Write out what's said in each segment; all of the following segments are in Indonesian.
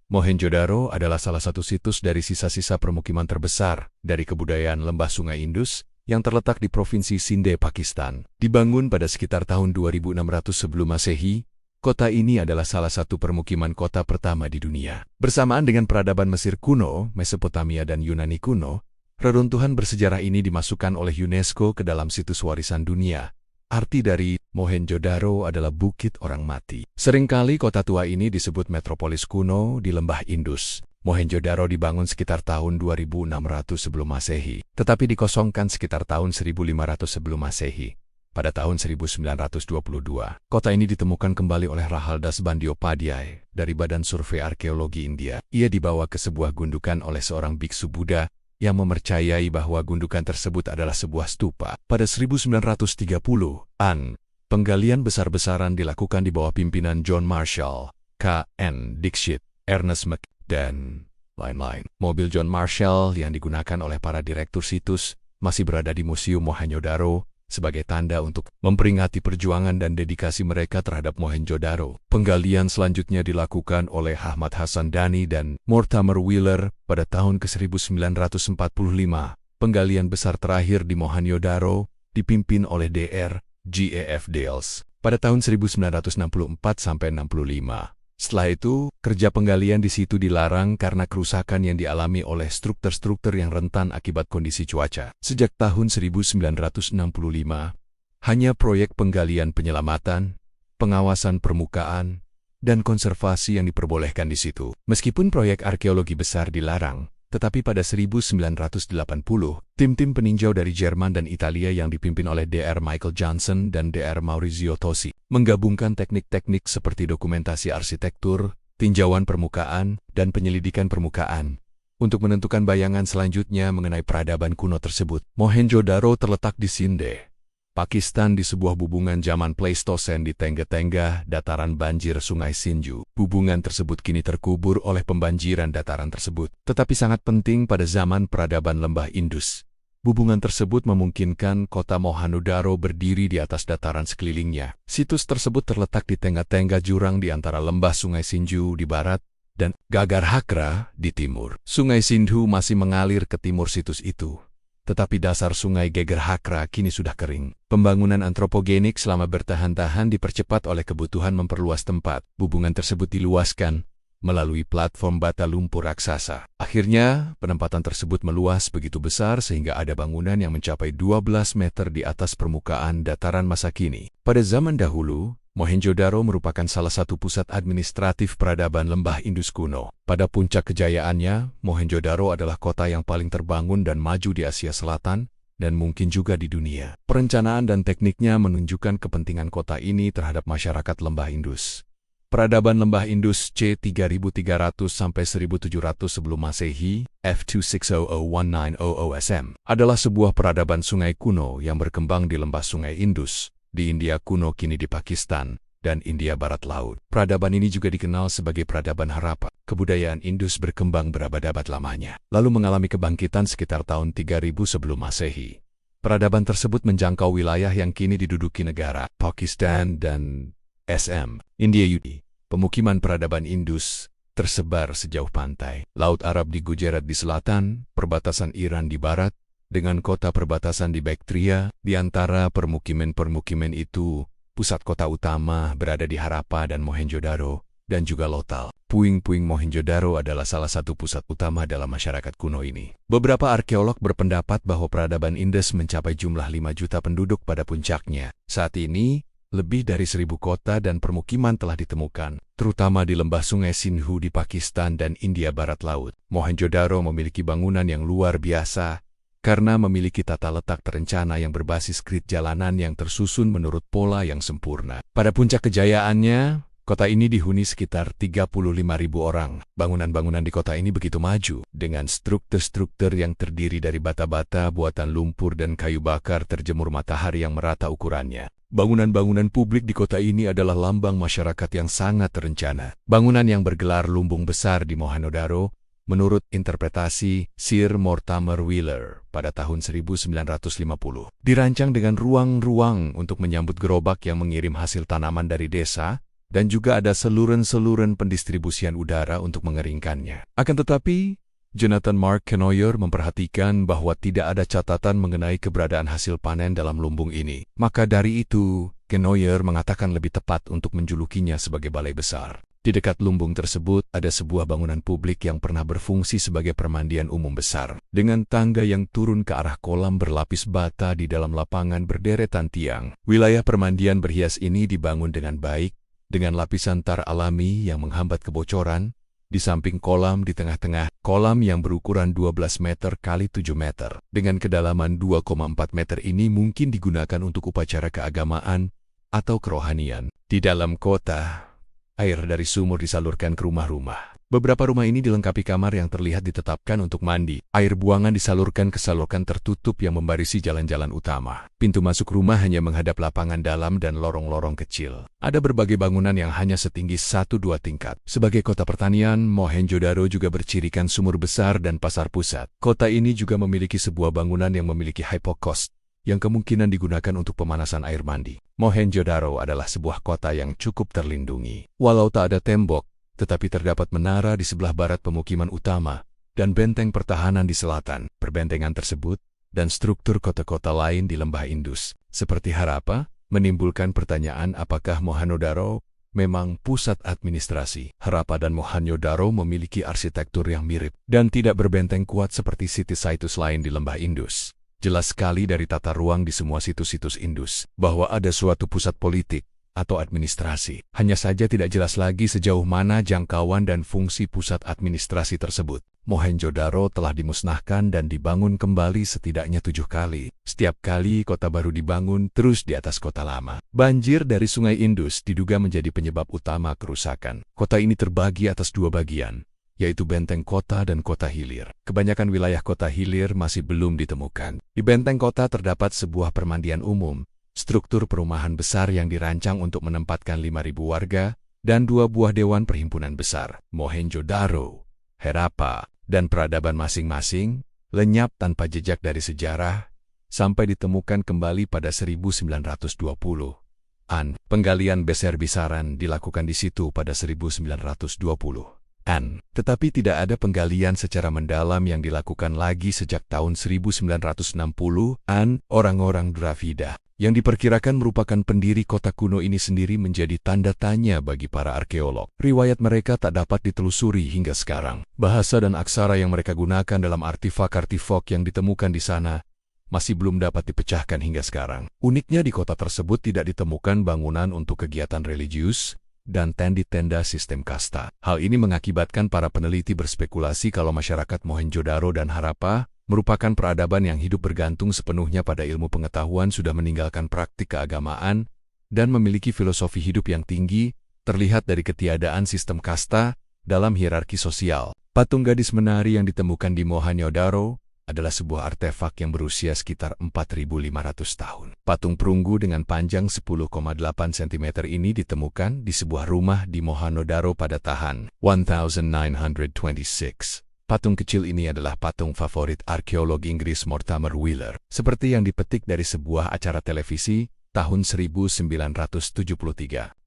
Mohenjo-daro adalah salah satu situs dari sisa-sisa permukiman terbesar dari kebudayaan lembah Sungai Indus yang terletak di Provinsi Sindh, Pakistan. Dibangun pada sekitar tahun 2600 sebelum Masehi, kota ini adalah salah satu permukiman kota pertama di dunia. Bersamaan dengan peradaban Mesir kuno, Mesopotamia dan Yunani kuno, reruntuhan bersejarah ini dimasukkan oleh UNESCO ke dalam situs warisan dunia. Arti dari Mohenjo-daro adalah Bukit Orang Mati. Seringkali kota tua ini disebut metropolis kuno di lembah Indus. Mohenjo-daro dibangun sekitar tahun 2600 sebelum Masehi, tetapi dikosongkan sekitar tahun 1500 sebelum Masehi. Pada tahun 1922, kota ini ditemukan kembali oleh Rahaldas Bandyopadhyay dari Badan Survei Arkeologi India. Ia dibawa ke sebuah gundukan oleh seorang biksu Buddha yang mempercayai bahwa gundukan tersebut adalah sebuah stupa. Pada 1930-an, penggalian besar-besaran dilakukan di bawah pimpinan John Marshall, K.N. Dixit, Ernest Mac, dan lain-lain. Mobil John Marshall yang digunakan oleh para direktur situs masih berada di Museum Mohenjo-daro sebagai tanda untuk memperingati perjuangan dan dedikasi mereka terhadap Mohenjo-daro. Penggalian selanjutnya dilakukan oleh Ahmad Hassan Dhani dan Mortimer Wheeler pada tahun ke-1945. Penggalian besar terakhir di Mohenjo-daro dipimpin oleh Dr. G.E.F. Dales pada tahun 1964-65. Setelah itu, kerja penggalian di situ dilarang karena kerusakan yang dialami oleh struktur-struktur yang rentan akibat kondisi cuaca. Sejak tahun 1965, hanya proyek penggalian penyelamatan, pengawasan permukaan, dan konservasi yang diperbolehkan di situ. Meskipun proyek arkeologi besar dilarang, tetapi pada 1980, tim-tim peninjau dari Jerman dan Italia yang dipimpin oleh Dr. Michael Johnson dan Dr. Maurizio Tosi menggabungkan teknik-teknik seperti dokumentasi arsitektur, tinjauan permukaan, dan penyelidikan permukaan untuk menentukan bayangan selanjutnya mengenai peradaban kuno tersebut. Mohenjo-daro terletak di Sindh, Pakistan di sebuah bubungan zaman Pleistosen di tengah-tengah dataran banjir Sungai Sindhu. Bubungan tersebut kini terkubur oleh pembanjiran dataran tersebut, tetapi sangat penting pada zaman peradaban lembah Indus. Bubungan tersebut memungkinkan kota Mohenjo-daro berdiri di atas dataran sekelilingnya. Situs tersebut terletak di tengah-tengah jurang di antara lembah Sungai Sindhu di barat dan Gagarhakra di timur. Sungai Sindhu masih mengalir ke timur situs itu, tetapi dasar sungai Gagarhakra kini sudah kering. Pembangunan antropogenik selama bertahan-tahan dipercepat oleh kebutuhan memperluas tempat. Bubungan tersebut diluaskan melalui platform bata lumpur raksasa. Akhirnya, penempatan tersebut meluas begitu besar sehingga ada bangunan yang mencapai 12 meter di atas permukaan dataran masa kini. Pada zaman dahulu, Mohenjo-daro merupakan salah satu pusat administratif peradaban lembah Indus kuno. Pada puncak kejayaannya, Mohenjo-daro adalah kota yang paling terbangun dan maju di Asia Selatan, dan mungkin juga di dunia. Perencanaan dan tekniknya menunjukkan kepentingan kota ini terhadap masyarakat lembah Indus. Peradaban lembah Indus C 3300 sampai 1700 sebelum Masehi, F2600190 SM, adalah sebuah peradaban sungai kuno yang berkembang di lembah Sungai Indus, di India kuno kini di Pakistan, dan India Barat Laut. Peradaban ini juga dikenal sebagai peradaban Harappa. Kebudayaan Indus berkembang berabad-abad lamanya, lalu mengalami kebangkitan sekitar tahun 3000 sebelum Masehi. Peradaban tersebut menjangkau wilayah yang kini diduduki negara Pakistan dan SM, India UD. Pemukiman peradaban Indus tersebar sejauh pantai. Laut Arab di Gujarat di selatan, perbatasan Iran di barat, dengan kota perbatasan di Bactria. Di antara permukiman-permukiman itu, pusat kota utama berada di Harappa dan Mohenjo-daro, dan juga Lothal. Puing-puing Mohenjo-daro adalah salah satu pusat utama dalam masyarakat kuno ini. Beberapa arkeolog berpendapat bahwa peradaban Indus mencapai jumlah 5 juta penduduk pada puncaknya. Saat ini, lebih dari 1000 kota dan permukiman telah ditemukan, terutama di lembah Sungai Sindhu di Pakistan dan India Barat Laut. Mohenjo-daro memiliki bangunan yang luar biasa karena memiliki tata letak terencana yang berbasis grid jalanan yang tersusun menurut pola yang sempurna. Pada puncak kejayaannya, kota ini dihuni sekitar 35.000 orang. Bangunan-bangunan di kota ini begitu maju, dengan struktur-struktur yang terdiri dari bata-bata, buatan lumpur dan kayu bakar terjemur matahari yang merata ukurannya. Bangunan-bangunan publik di kota ini adalah lambang masyarakat yang sangat terencana. Bangunan yang bergelar lumbung besar di Mohenjo-daro, menurut interpretasi Sir Mortimer Wheeler pada tahun 1950, dirancang dengan ruang-ruang untuk menyambut gerobak yang mengirim hasil tanaman dari desa, dan juga ada saluran-saluran pendistribusian udara untuk mengeringkannya. Akan tetapi, Jonathan Mark Kenoyer memperhatikan bahwa tidak ada catatan mengenai keberadaan hasil panen dalam lumbung ini. Maka dari itu, Kenoyer mengatakan lebih tepat untuk menjulukinya sebagai balai besar. Di dekat lumbung tersebut ada sebuah bangunan publik yang pernah berfungsi sebagai permandian umum besar. Dengan tangga yang turun ke arah kolam berlapis bata di dalam lapangan berderetan tiang. Wilayah permandian berhias ini dibangun dengan baik, dengan lapisan tar alami yang menghambat kebocoran, di samping kolam di tengah-tengah, kolam yang berukuran 12 meter kali 7 meter. Dengan kedalaman 2,4 meter ini mungkin digunakan untuk upacara keagamaan atau kerohanian. Di dalam kota, air dari sumur disalurkan ke rumah-rumah. Beberapa rumah ini dilengkapi kamar yang terlihat ditetapkan untuk mandi. Air buangan disalurkan ke saluran tertutup yang membarisi jalan-jalan utama. Pintu masuk rumah hanya menghadap lapangan dalam dan lorong-lorong kecil. Ada berbagai bangunan yang hanya setinggi 1-2 tingkat. Sebagai kota pertanian, Mohenjo-daro juga bercirikan sumur besar dan pasar pusat. Kota ini juga memiliki sebuah bangunan yang memiliki hypocaust, yang kemungkinan digunakan untuk pemanasan air mandi. Mohenjo-daro adalah sebuah kota yang cukup terlindungi. Walau tak ada tembok, tetapi terdapat menara di sebelah barat pemukiman utama dan benteng pertahanan di selatan. Perbentengan tersebut dan struktur kota-kota lain di lembah Indus, seperti Harappa, menimbulkan pertanyaan apakah Mohenjo-daro memang pusat administrasi. Harappa dan Mohenjo-daro memiliki arsitektur yang mirip dan tidak berbenteng kuat seperti situs-situs lain di lembah Indus. Jelas sekali dari tata ruang di semua situs-situs Indus bahwa ada suatu pusat politik atau administrasi. Hanya saja tidak jelas lagi sejauh mana jangkauan dan fungsi pusat administrasi tersebut. Mohenjo-daro telah dimusnahkan dan dibangun kembali setidaknya 7 kali. Setiap kali kota baru dibangun terus di atas kota lama. Banjir dari sungai Indus diduga menjadi penyebab utama kerusakan. Kota ini terbagi atas 2 bagian, yaitu benteng kota dan kota hilir. Kebanyakan wilayah kota hilir masih belum ditemukan. Di benteng kota terdapat sebuah permandian umum, struktur perumahan besar yang dirancang untuk menempatkan 5.000 warga, dan 2 buah dewan perhimpunan besar. Mohenjo-daro, Harappa, dan peradaban masing-masing lenyap tanpa jejak dari sejarah, sampai ditemukan kembali pada 1920-an. Penggalian besar-besaran dilakukan di situ pada 1920-an. Tetapi tidak ada penggalian secara mendalam yang dilakukan lagi sejak tahun 1960-an. Orang-orang Dravida yang diperkirakan merupakan pendiri kota kuno ini sendiri menjadi tanda tanya bagi para arkeolog. Riwayat mereka tak dapat ditelusuri hingga sekarang. Bahasa dan aksara yang mereka gunakan dalam artefak-artefak yang ditemukan di sana masih belum dapat dipecahkan hingga sekarang. Uniknya di kota tersebut tidak ditemukan bangunan untuk kegiatan religius dan tenda sistem kasta. Hal ini mengakibatkan para peneliti berspekulasi kalau masyarakat Mohenjo-daro dan Harappa merupakan peradaban yang hidup bergantung sepenuhnya pada ilmu pengetahuan, sudah meninggalkan praktik keagamaan, dan memiliki filosofi hidup yang tinggi, terlihat dari ketiadaan sistem kasta dalam hierarki sosial. Patung gadis menari yang ditemukan di Mohenjo-daro adalah sebuah artefak yang berusia sekitar 4.500 tahun. Patung perunggu dengan panjang 10,8 cm ini ditemukan di sebuah rumah di Mohenjo-daro pada tahun 1926. Patung kecil ini adalah patung favorit arkeolog Inggris Mortimer Wheeler, seperti yang dipetik dari sebuah acara televisi tahun 1973.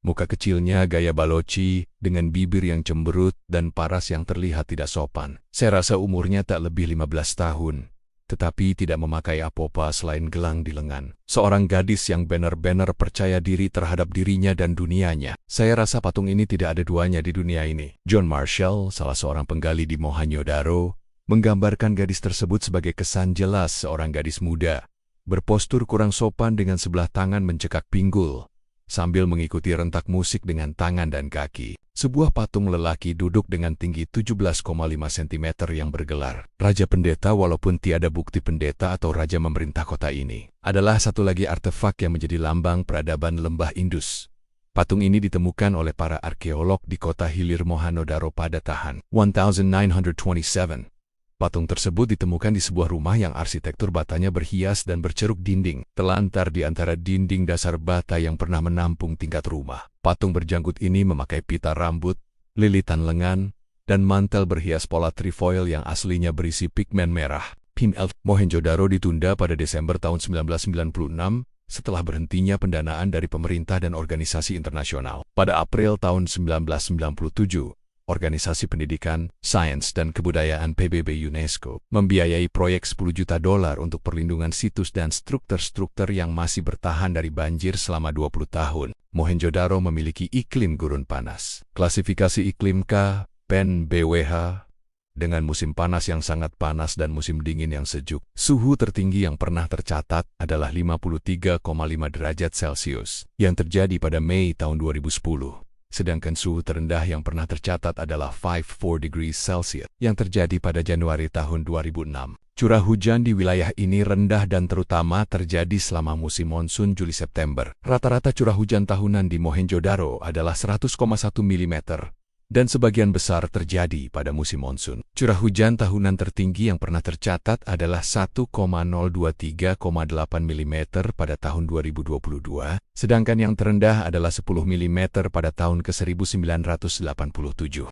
Muka kecilnya gaya baloci, dengan bibir yang cemberut dan paras yang terlihat tidak sopan. Saya rasa umurnya tak lebih 15 tahun, tetapi tidak memakai apa-apa selain gelang di lengan. Seorang gadis yang benar-benar percaya diri terhadap dirinya dan dunianya. Saya rasa patung ini tidak ada duanya di dunia ini. John Marshall, salah seorang penggali di Mohenjo-daro, menggambarkan gadis tersebut sebagai kesan jelas seorang gadis muda, berpostur kurang sopan dengan sebelah tangan mencekak pinggul, sambil mengikuti rentak musik dengan tangan dan kaki. Sebuah patung lelaki duduk dengan tinggi 17,5 cm yang bergelar Raja Pendeta, walaupun tiada bukti pendeta atau raja memerintah kota ini. Adalah satu lagi artefak yang menjadi lambang peradaban lembah Indus. Patung ini ditemukan oleh para arkeolog di kota hilir Mohenjo-daro pada tahun 1927. Patung tersebut ditemukan di sebuah rumah yang arsitektur batanya berhias dan berceruk dinding, terlantar di antara dinding dasar bata yang pernah menampung tingkat rumah. Patung berjanggut ini memakai pita rambut, lilitan lengan, dan mantel berhias pola trifoil yang aslinya berisi pigmen merah. Mohenjo-daro ditunda pada Desember tahun 1996, setelah berhentinya pendanaan dari pemerintah dan organisasi internasional. Pada April tahun 1997, Organisasi Pendidikan, Sains, dan Kebudayaan PBB UNESCO membiayai proyek $10 juta untuk perlindungan situs dan struktur-struktur yang masih bertahan dari banjir selama 20 tahun. Mohenjo-daro memiliki iklim gurun panas. Klasifikasi iklim K, PEN BWH, dengan musim panas yang sangat panas dan musim dingin yang sejuk. Suhu tertinggi yang pernah tercatat adalah 53,5 derajat Celcius yang terjadi pada Mei tahun 2010. Sedangkan suhu terendah yang pernah tercatat adalah 54 degrees Celsius yang terjadi pada Januari tahun 2006. Curah hujan di wilayah ini rendah dan terutama terjadi selama musim monsun Juli-September. Rata-rata curah hujan tahunan di Mohenjo-daro adalah 100,1 mm dan sebagian besar terjadi pada musim monsun. Curah hujan tahunan tertinggi yang pernah tercatat adalah 1,023,8 mm pada tahun 2022, sedangkan yang terendah adalah 10 mm pada tahun ke-1987.